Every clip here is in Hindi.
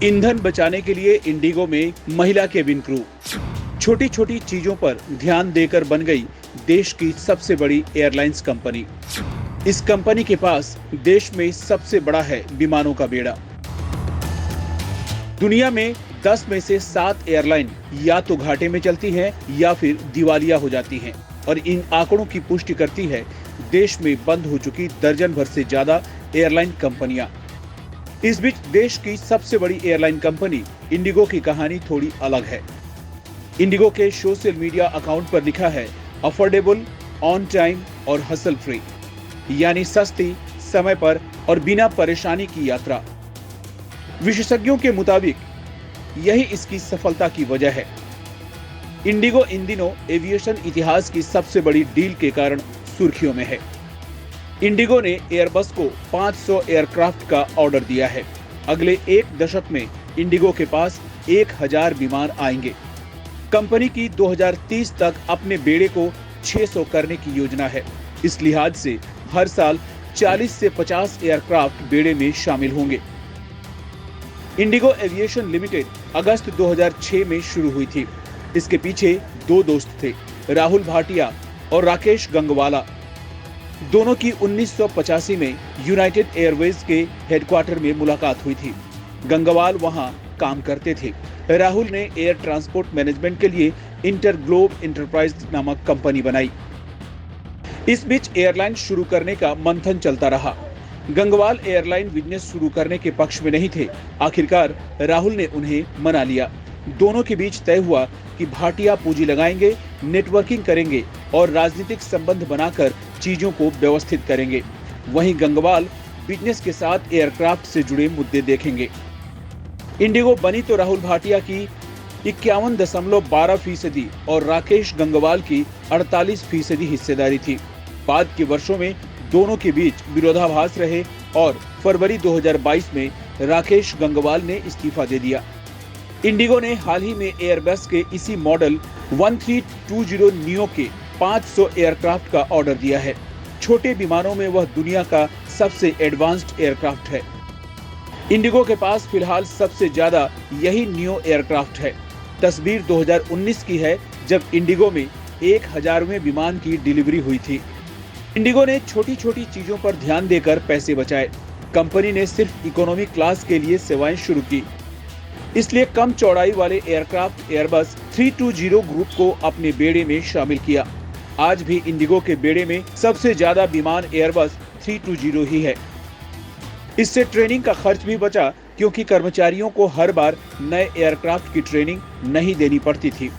ईंधन बचाने के लिए इंडिगो में महिला केबिन क्रू। छोटी छोटी चीजों पर ध्यान देकर बन गई देश की सबसे बड़ी एयरलाइंस कंपनी। इस कंपनी के पास देश में सबसे बड़ा है विमानों का बेड़ा। दुनिया में 10 में से 7 एयरलाइन या तो घाटे में चलती हैं या फिर दिवालिया हो जाती हैं, और इन आंकड़ों की पुष्टि करती है देश में बंद हो चुकी दर्जन भर से ज्यादा एयरलाइन कंपनियां। इस बीच देश की सबसे बड़ी एयरलाइन कंपनी इंडिगो की कहानी थोड़ी अलग है। इंडिगो के सोशल मीडिया अकाउंट पर लिखा है, अफोर्डेबल, ऑन टाइम और हसल फ्री, यानी सस्ती, समय पर और बिना परेशानी की यात्रा। विशेषज्ञों के मुताबिक यही इसकी सफलता की वजह है। इंडिगो इन दिनों एविएशन इतिहास की सबसे बड़ी डील के कारण सुर्खियों में है। इंडिगो ने एयरबस को 500 एयरक्राफ्ट का ऑर्डर दिया है। अगले 1 दशक में इंडिगो के पास 1000 विमान आएंगे। कंपनी की 2030 तक अपने बेड़े को 600 करने की योजना है। इस लिहाज से हर साल 40 से 50 एयरक्राफ्ट बेड़े में शामिल होंगे। इंडिगो एविएशन लिमिटेड अगस्त 2006 में शुरू हुई थी। इसके पीछे 2 दोस्त थे, राहुल भाटिया और राकेश गंगवाला। दोनों की 1985 में यूनाइटेड एयरवेज के हेडक्वार्टर में मुलाकात हुई थी। गंगवाल वहां काम करते थे। राहुल ने एयर ट्रांसपोर्ट मैनेजमेंट के लिए इंटरग्लोब एंटरप्राइज नामक कंपनी बनाई। इस बीच एयरलाइन शुरू करने का मंथन चलता रहा। गंगवाल एयरलाइन बिजनेस शुरू करने के पक्ष में नहीं थे। आखिरकार राहुल ने उन्हें मना लिया। दोनों के बीच तय हुआ कि भाटिया पूंजी लगाएंगे, नेटवर्किंग करेंगे और राजनीतिक संबंध बनाकर चीजों को व्यवस्थित करेंगे। वहीं गंगवाल बिजनेस के साथ एयरक्राफ्ट से जुड़े मुद्दे देखेंगे। इंडिगो बनी तो राहुल भाटिया की 51.12% और राकेश गंगवाल की 48% हिस्सेदारी थी। बाद के वर्षों में दोनों के बीच विरोधाभास रहे और फरवरी 2022 में राकेश गंगवाल ने इस्तीफा दे दिया। इंडिगो ने हाल ही में एयरबस के इसी मॉडल 1320 नियो के 500 एयरक्राफ्ट का ऑर्डर दिया है। छोटे विमानों में वह दुनिया का सबसे एडवांस्ड एयरक्राफ्ट है। इंडिगो के पास फिलहाल सबसे ज्यादा यही नियो एयरक्राफ्ट है। तस्वीर 2019 की है, जब इंडिगो में 1000वें विमान की डिलीवरी हुई थी। इंडिगो ने छोटी छोटी चीजों पर ध्यान देकर पैसे बचाए। कंपनी ने सिर्फ इकोनॉमी क्लास के लिए सेवाएं शुरू की, इसलिए कम चौड़ाई वाले एयरक्राफ्ट एयरबस 320 ग्रुप को अपने बेड़े में शामिल किया। आज भी इंडिगो के बेड़े में सबसे ज्यादा विमान एयरबस 320 ही है। इससे ट्रेनिंग का खर्च भी बचा, क्योंकि कर्मचारियों को हर बार नए एयरक्राफ्ट की ट्रेनिंग नहीं देनी पड़ती थी।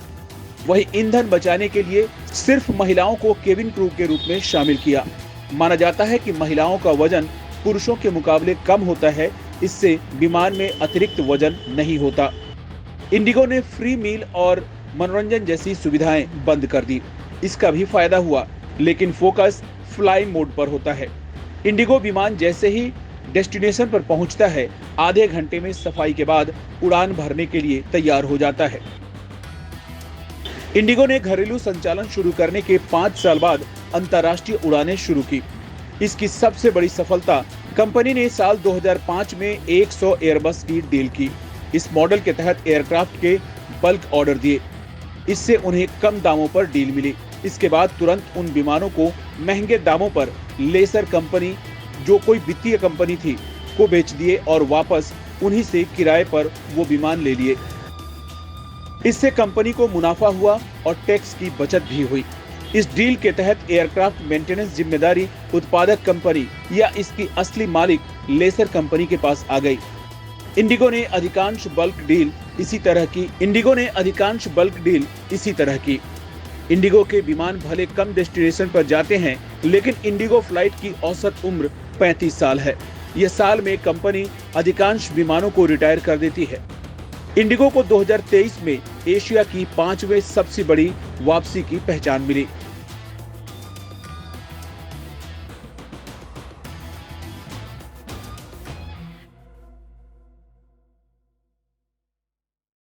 वही ईंधन बचाने के लिए सिर्फ महिलाओं को केबिन क्रू के रूप में शामिल किया। माना जाता है कि महिलाओं का वजन पुरुषों के मुकाबले कम होता है, इससे विमान में अतिरिक्त वजन नहीं होता। इंडिगो ने फ्री मील और मनोरंजन जैसी सुविधाएं बंद कर दी। इसका भी फायदा हुआ, लेकिन फोकस फ्लाई मोड पर होता है। इंडिगो विमान जैसे ही डेस्टिनेशन पर पहुंचता है, आधे घंटे में सफाई के बाद उड़ान भरने के लिए तैयार हो जाता है। इंडिगो ने घरेलू संचालन शुरू करने के 5 साल बाद अंतर्राष्ट्रीय उड़ानें शुरू की। इसकी सबसे बड़ी सफलता, कंपनी ने साल 2005 में 100 एयरबस की डील की। इस मॉडल के तहत एयरक्राफ्ट के बल्क ऑर्डर दिए। इससे उन्हें कम दामों पर डील मिली। इसके बाद तुरंत उन विमानों को महंगे दामों पर लेसर कंपनी, जो कोई वित्तीय कंपनी थी, को बेच दिए और वापस उन्हीं से किराए पर वो विमान ले लिए। इससे कंपनी को मुनाफा हुआ और टैक्स की बचत भी हुई। इस डील के तहत एयरक्राफ्ट मेंटेनेंस जिम्मेदारी उत्पादक कंपनी या इसकी असली मालिक लेसर कंपनी के पास आ गई। इंडिगो ने अधिकांश बल्क डील इसी तरह की। इंडिगो के विमान भले कम डेस्टिनेशन पर जाते हैं, लेकिन इंडिगो फ्लाइट की औसत उम्र 35 साल है। यह साल में कंपनी अधिकांश विमानों को रिटायर कर देती है। इंडिगो को 2023 में एशिया की 5वें सबसे बड़ी वापसी की पहचान मिली।